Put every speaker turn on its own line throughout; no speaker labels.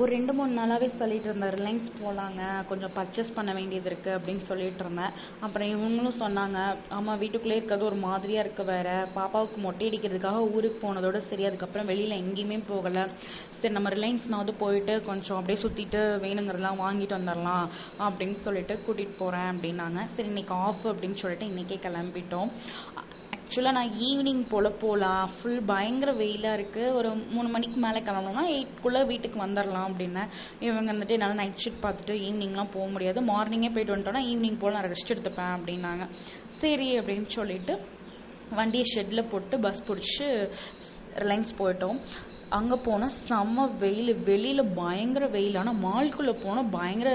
ஒரு 2-3 நாளாகவே சொல்லிட்டு இருந்தேன், ரிலையன்ஸ் போகலாங்க, கொஞ்சம் பர்ச்சேஸ் பண்ண வேண்டியது இருக்குது அப்படின்னு சொல்லிட்டு இருந்தேன். அப்புறம் இவங்களும் சொன்னாங்க, ஆமாம் வீட்டுக்குள்ளே இருக்கிறது ஒரு மாதிரியாக இருக்குது, வேறு பாப்பாவுக்கு மொட்டை அடிக்கிறதுக்காக ஊருக்கு போனதோடு சரி, அதுக்கப்புறம் வெளியில் எங்கேயுமே போகலை. சரி நம்ம ரிலையன்ஸ்னாவது போயிட்டு கொஞ்சம் அப்படியே சுற்றிட்டு வேணுங்கிறதெல்லாம் வாங்கிட்டு வந்துடலாம் அப்படின்னு சொல்லிட்டு கூட்டிகிட்டு போகிறேன் அப்படின்னாங்க. சரி இன்றைக்கி ஆஃப் அப்படின்னு சொல்லிட்டு இன்றைக்கே கிளம்பிட்டோம். ஆக்சுவலாக நான் ஈவினிங் போகலாம், ஃபுல் பயங்கர வெயிலாக இருக்குது, ஒரு 3 மணிக்கு மேலே கிளம்பணும்னா 8க்குள்ளே வீட்டுக்கு வந்துடலாம் அப்படின்னேன். இவங்க வந்துட்டு என்னால் நைட் ஷிஃப்ட் பார்த்துட்டு ஈவினிங்லாம் போக முடியாது, மார்னிங்கே போயிட்டு வந்துட்டோன்னா ஈவினிங் போல் நான் ரெஸ்ட் எடுத்துப்பேன் அப்படின்னாங்க. சரி அப்படின்னு சொல்லிட்டு வண்டியை ஷெட்டில் போட்டு பஸ் பிடிச்சி ரிலையன்ஸ் போயிட்டோம். அங்கே போனால் செம்ம வெயில், வெளியில் பயங்கர வெயில். ஆனால் மால்குள்ளே போனால் பயங்கர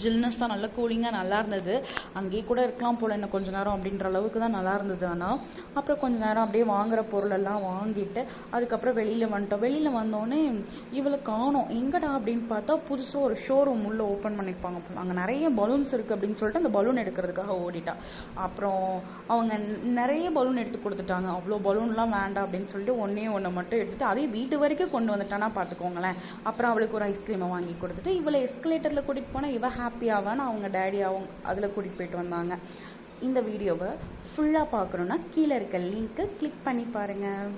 ஜில்னஸாக நல்லா கூலிங்காக நல்லா இருந்தது. அங்கேயே கூட இருக்கலாம் போல் இன்னும் கொஞ்சம் நேரம் அப்படின்ற அளவுக்கு தான் நல்லா இருந்தது. ஆனால் அப்புறம் கொஞ்சம் நேரம் அப்படியே வாங்குகிற பொருளெல்லாம் வாங்கிட்டு அதுக்கப்புறம் வெளியில் வந்துட்டோம். வெளியில் வந்தோடனே இவளை காணோம், எங்கடா அப்படின்னு பார்த்தா புதுசாக ஒரு ஷோரூம் உள்ளே ஓப்பன் பண்ணியிருப்பாங்க போல். அங்கே நிறைய பலூன்ஸ் இருக்குது அப்படின்னு சொல்லிட்டு அந்த பலூன் எடுக்கிறதுக்காக ஓடிட்டா. அப்புறம் அவங்க நிறைய பலூன் எடுத்து கொடுத்துட்டாங்க. அவ்வளோ பலூன்லாம் வேண்டாம் அப்படின்னு சொல்லிட்டு ஒன்று மட்டும் எடுத்துகிட்டு அதே வீட்டு வரைக்கும் கொண்டு வந்துட்டானா பார்த்துக்கோங்களேன். அப்புறம் அவளுக்கு ஒரு ஐஸ்கிரீமை வாங்கி கொடுத்துட்டு இவளை எஸ்கலேட்டரில் கூட்டிகிட்டு போனால் இவள் ஹாப்பியாவான்னு அவங்க டேடி அதில் கூட்டிகிட்டு போயிட்டு வந்தாங்க. இந்த வீடியோவை ஃபுல்லாக பார்க்கணுன்னா கீழே இருக்க லிங்க்கை கிளிக் பண்ணி பாருங்கள்.